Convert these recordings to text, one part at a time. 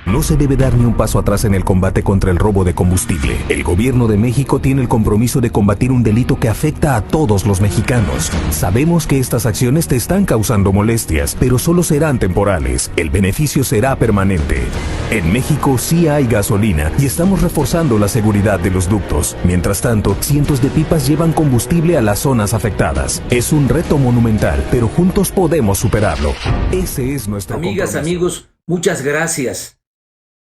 No se debe dar ni un paso atrás en el combate contra el robo de combustible. El gobierno de México tiene el compromiso de combatir un delito que afecta a todos los mexicanos. Sabemos que estas acciones te están causando molestias, pero solo serán temporales. El beneficio será permanente. En México sí hay gasolina y estamos reforzando la seguridad de los ductos. Mientras tanto, cientos de pipas llevan combustible a las zonas afectadas. Es un reto monumental, pero juntos podemos superarlo. Ese es nuestro Amigas, compromiso. amigos, muchas gracias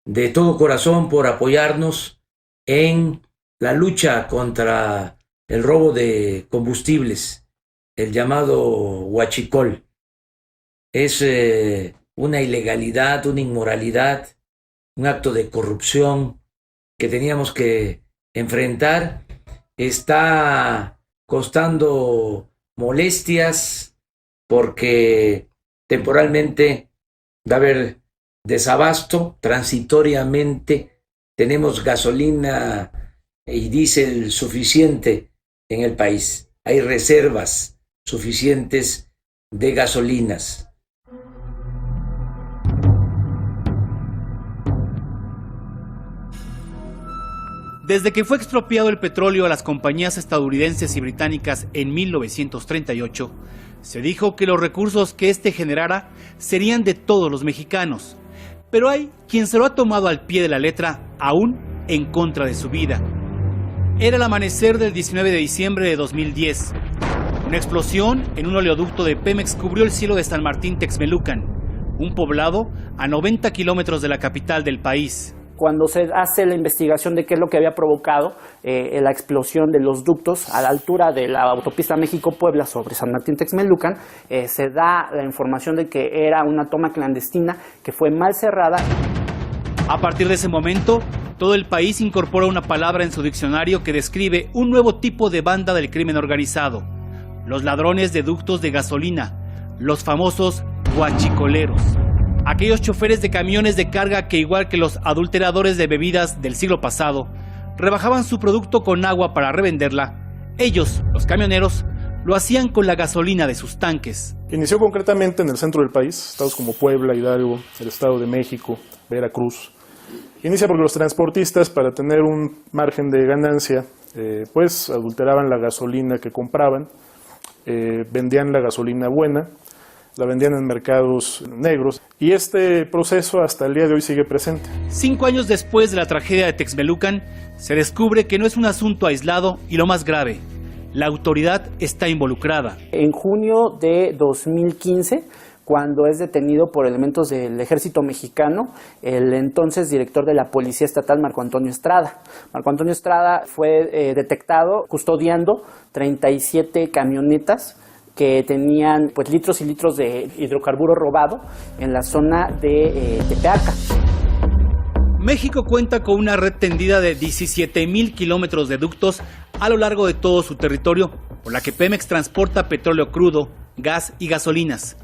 de todo corazón por apoyarnos en la lucha contra el robo de combustibles, el llamado huachicol. Es una ilegalidad, una inmoralidad, un acto de corrupción que teníamos que enfrentar. Está costando molestias porque temporalmente va a haber desabasto, transitoriamente tenemos gasolina y diésel suficiente en el país. Hay reservas suficientes de gasolinas. Desde que fue expropiado el petróleo a las compañías estadounidenses y británicas en 1938, se dijo que los recursos que éste generara serían de todos los mexicanos. Pero hay quien se lo ha tomado al pie de la letra, aún en contra de su vida. Era el amanecer del 19 de diciembre de 2010. Una explosión en un oleoducto de Pemex cubrió el cielo de San Martín Texmelucan, un poblado a 90 kilómetros de la capital del país. Cuando se hace la investigación de qué es lo que había provocado la explosión de los ductos a la altura de la autopista México-Puebla sobre San Martín Texmelucan, se da la información de que era una toma clandestina que fue mal cerrada. A partir de ese momento, todo el país incorpora una palabra en su diccionario que describe un nuevo tipo de banda del crimen organizado: los ladrones de ductos de gasolina, los famosos huachicoleros. Aquellos choferes de camiones de carga que, igual que los adulteradores de bebidas del siglo pasado, rebajaban su producto con agua para revenderla, ellos, los camioneros, lo hacían con la gasolina de sus tanques. Inició concretamente en el centro del país, estados como Puebla, Hidalgo, el Estado de México, Veracruz. Inicia porque los transportistas, para tener un margen de ganancia, pues adulteraban la gasolina que compraban, vendían la gasolina buena, la vendían en mercados negros, y este proceso hasta el día de hoy sigue presente. 5 años después de la tragedia de Texmelucan, se descubre que no es un asunto aislado y, lo más grave, la autoridad está involucrada. En junio de 2015, cuando es detenido por elementos del ejército mexicano, el entonces director de la Policía Estatal, Marco Antonio Estrada. Marco Antonio Estrada fue detectado custodiando 37 camionetas que tenían pues litros y litros de hidrocarburo robado en la zona de Tepeaca. México cuenta con una red tendida de 17,000 kilómetros de ductos a lo largo de todo su territorio, por la que Pemex transporta petróleo crudo, gas y gasolinas.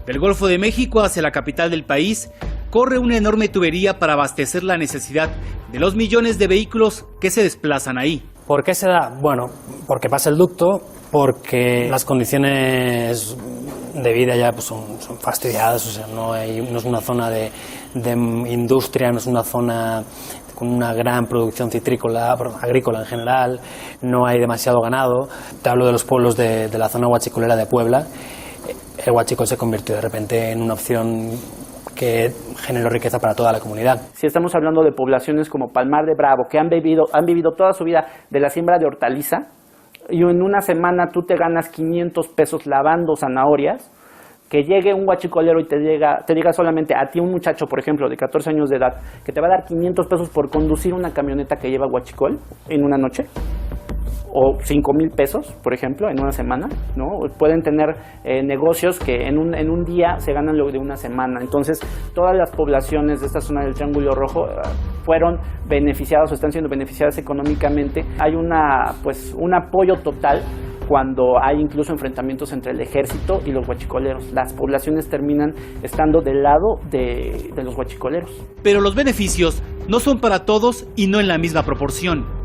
Del Golfo de México hacia la capital del país corre una enorme tubería para abastecer la necesidad de los millones de vehículos que se desplazan ahí. ¿Por qué se da? Bueno, porque pasa el ducto, porque las condiciones de vida ya pues son fastidiadas, o sea, no es una zona de industria, no es una zona con una gran producción citrícola, agrícola en general, no hay demasiado ganado. Te hablo de los pueblos de la zona huachicolera de Puebla. El huachicol se convirtió de repente en una opción que generó riqueza para toda la comunidad. Si estamos hablando de poblaciones como Palmar de Bravo, que han vivido toda su vida de la siembra de hortaliza, y en una semana tú te ganas 500 pesos lavando zanahorias, que llegue un huachicolero y te diga solamente a ti, un muchacho, por ejemplo, de 14 años de edad, que te va a dar 500 pesos por conducir una camioneta que lleva huachicol en una noche, o 5,000 pesos, por ejemplo, en una semana, ¿no? Pueden tener negocios que en un día se ganan lo de una semana. Entonces, todas las poblaciones de esta zona del Triángulo Rojo fueron beneficiadas o están siendo beneficiadas económicamente. Hay un apoyo total cuando hay incluso enfrentamientos entre el ejército y los huachicoleros. Las poblaciones terminan estando del lado de los huachicoleros. Pero los beneficios no son para todos y no en la misma proporción.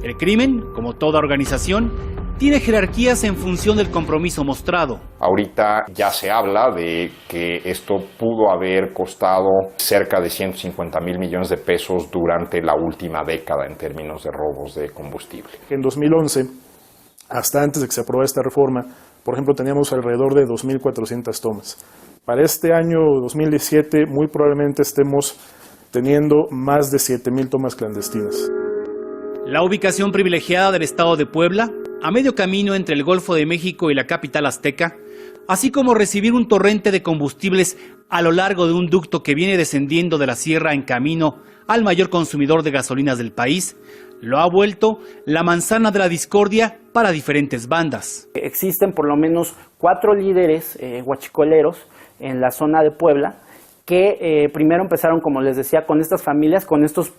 El crimen, como toda organización, tiene jerarquías en función del compromiso mostrado. Ahorita ya se habla de que esto pudo haber costado cerca de 150,000 millones de pesos durante la última década en términos de robos de combustible. En 2011, hasta antes de que se aprobara esta reforma, por ejemplo, teníamos alrededor de 2.400 tomas. Para este año 2017, muy probablemente estemos teniendo más de 7,000 tomas clandestinas. La ubicación privilegiada del estado de Puebla, a medio camino entre el Golfo de México y la capital azteca, así como recibir un torrente de combustibles a lo largo de un ducto que viene descendiendo de la sierra en camino al mayor consumidor de gasolinas del país, lo ha vuelto la manzana de la discordia para diferentes bandas. Existen por lo menos 4 líderes huachicoleros en la zona de Puebla que primero empezaron, como les decía, con estas familias, con estos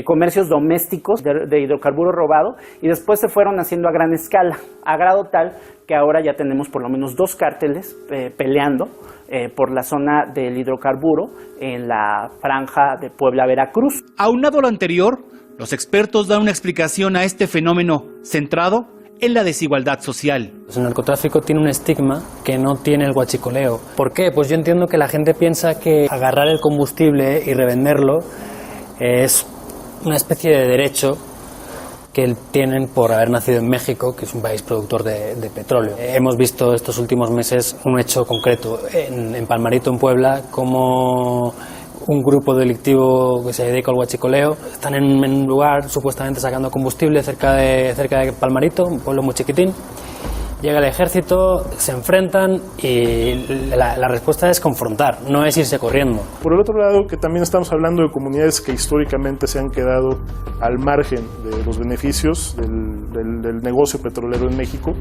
comercios domésticos de hidrocarburo robado, y después se fueron haciendo a gran escala, a grado tal que ahora ya tenemos por lo menos 2 cárteles peleando por la zona del hidrocarburo en la franja de Puebla-Veracruz. Aunado a lo anterior, los expertos dan una explicación a este fenómeno centrado en la desigualdad social. El narcotráfico tiene un estigma que no tiene el huachicoleo. ¿Por qué? Pues yo entiendo que la gente piensa que agarrar el combustible y revenderlo es una especie de derecho que tienen por haber nacido en México, que es un país productor de petróleo. Hemos visto estos últimos meses un hecho concreto en Palmarito, en Puebla, como un grupo delictivo que se dedica al huachicoleo están en un lugar supuestamente sacando combustible cerca de Palmarito, un pueblo muy chiquitín. Llega el ejército, se enfrentan y la respuesta es confrontar, no es irse corriendo. Por el otro lado, que también estamos hablando de comunidades que históricamente se han quedado al margen de los beneficios del negocio petrolero en México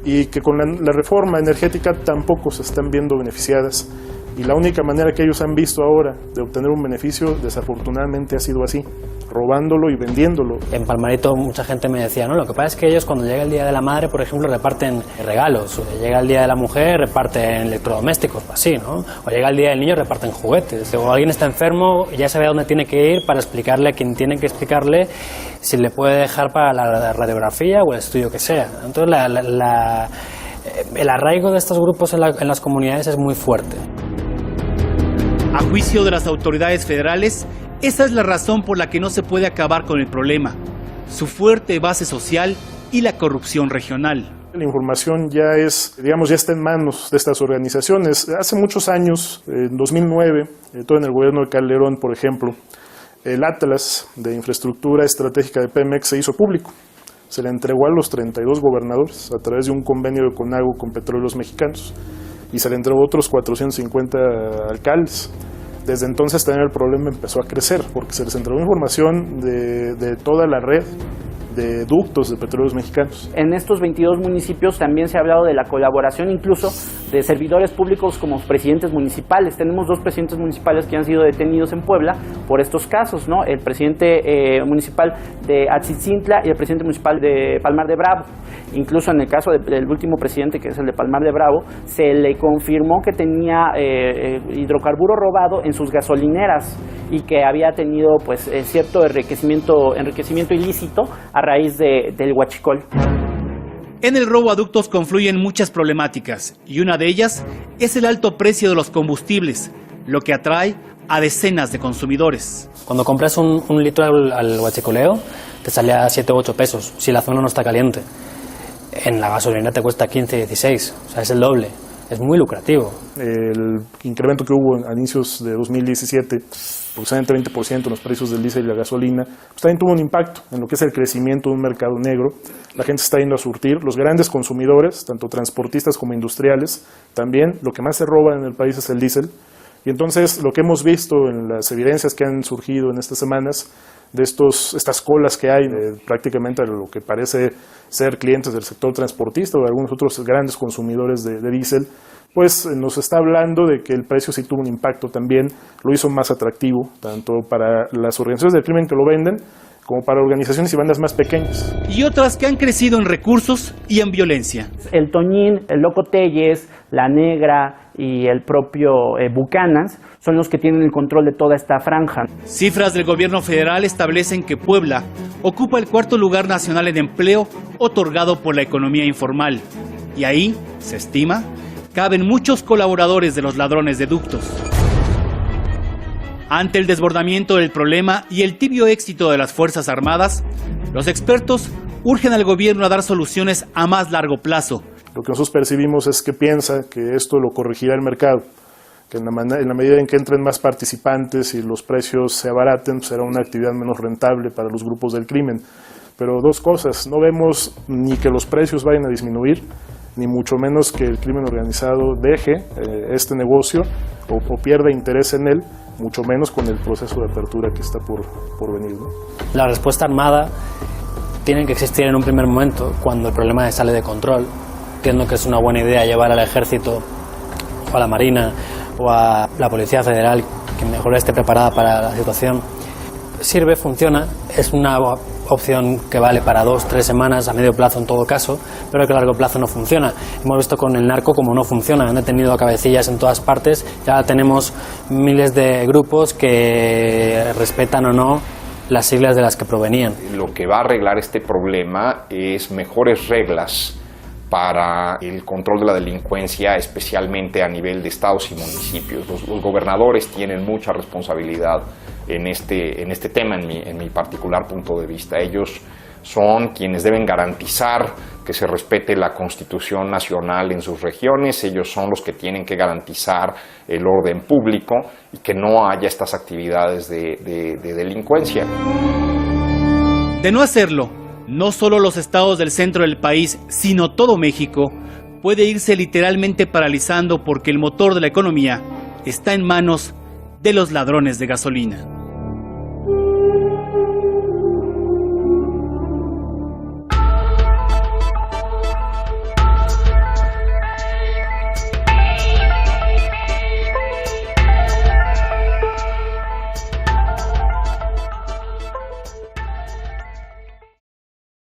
y que con la reforma energética tampoco se están viendo beneficiadas. Y la única manera que ellos han visto ahora de obtener un beneficio, desafortunadamente, ha sido así, robándolo y vendiéndolo. En Palmarito mucha gente me decía, no, lo que pasa es que ellos cuando llega el Día de la Madre, por ejemplo, reparten regalos, o llega el Día de la Mujer, reparten electrodomésticos, así, ¿no? O llega el Día del Niño, reparten juguetes. O alguien está enfermo, ya sabe a dónde tiene que ir para explicarle a quien tiene que explicarle si le puede dejar para la radiografía o el estudio que sea. Entonces el arraigo de estos grupos en las comunidades es muy fuerte. A juicio de las autoridades federales, esa es la razón por la que no se puede acabar con el problema, su fuerte base social y la corrupción regional. La información ya está en manos de estas organizaciones. Hace muchos años, en 2009, todo en el gobierno de Calderón, por ejemplo, el Atlas de Infraestructura Estratégica de Pemex se hizo público. Se le entregó a los 32 gobernadores a través de un convenio de CONAGO con Petróleos Mexicanos y se le entregó a otros 450 alcaldes. Desde entonces también el problema empezó a crecer porque se les entregó información de toda la red de ductos de Petróleos Mexicanos. En estos 22 municipios también se ha hablado de la colaboración incluso de servidores públicos como presidentes municipales. Tenemos 2 presidentes municipales que han sido detenidos en Puebla por estos casos, ¿no? El presidente municipal de Atzitzintla y el presidente municipal de Palmar de Bravo. Incluso en el caso del último presidente, que es el de Palmar de Bravo, se le confirmó que tenía hidrocarburo robado en sus gasolineras y que había tenido cierto enriquecimiento ilícito a raíz del huachicol. En el robo a ductos confluyen muchas problemáticas y una de ellas es el alto precio de los combustibles, lo que atrae a decenas de consumidores. Cuando compras un litro al huachicoleo te sale a 7 o 8 pesos si la zona no está caliente. En la gasolina te cuesta 15, 16, o sea, es el doble. Es muy lucrativo. El incremento que hubo a inicios de 2017, aproximadamente 20% en los precios del diésel y la gasolina, pues también tuvo un impacto en lo que es el crecimiento de un mercado negro. La gente se está yendo a surtir. Los grandes consumidores, tanto transportistas como industriales, también lo que más se roba en el país es el diésel. Y entonces lo que hemos visto en las evidencias que han surgido en estas semanas de estas colas que hay prácticamente a lo que parece ser clientes del sector transportista o de algunos otros grandes consumidores de diésel, pues nos está hablando de que el precio sí tuvo un impacto también, lo hizo más atractivo, tanto para las organizaciones del crimen que lo venden, como para organizaciones y bandas más pequeñas. Y otras que han crecido en recursos y en violencia. El Toñín, el Loco Telles, la Negra y el propio Bucanas son los que tienen el control de toda esta franja. Cifras del gobierno federal establecen que Puebla ocupa el cuarto lugar nacional en empleo otorgado por la economía informal. Y ahí, se estima, caben muchos colaboradores de los ladrones de ductos. Ante el desbordamiento del problema y el tibio éxito de las Fuerzas Armadas, los expertos urgen al gobierno a dar soluciones a más largo plazo. Lo que nosotros percibimos es que piensa que esto lo corregirá el mercado, que en la medida en que entren más participantes y los precios se abaraten, será una actividad menos rentable para los grupos del crimen. Pero dos cosas, no vemos ni que los precios vayan a disminuir, ni mucho menos que el crimen organizado deje este negocio o pierda interés en él, mucho menos con el proceso de apertura que está por venir, ¿no? La respuesta armada tiene que existir en un primer momento, cuando el problema sale de control. Entiendo que es una buena idea llevar al ejército o a la marina o a la Policía Federal, que mejor esté preparada para la situación. Sirve, funciona, es una opción que vale para 2-3 semanas, a medio plazo en todo caso, pero que a largo plazo no funciona. Hemos visto con el narco cómo no funciona, han detenido a cabecillas en todas partes, ya tenemos miles de grupos que respetan o no las siglas de las que provenían. Lo que va a arreglar este problema es mejores reglas para el control de la delincuencia, especialmente a nivel de estados y municipios. Los gobernadores tienen mucha responsabilidad en este tema, en mi particular punto de vista. Ellos son quienes deben garantizar que se respete la Constitución Nacional en sus regiones, ellos son los que tienen que garantizar el orden público y que no haya estas actividades de delincuencia. De no hacerlo, no solo los estados del centro del país, sino todo México, puede irse literalmente paralizando porque el motor de la economía está en manos de los ladrones de gasolina.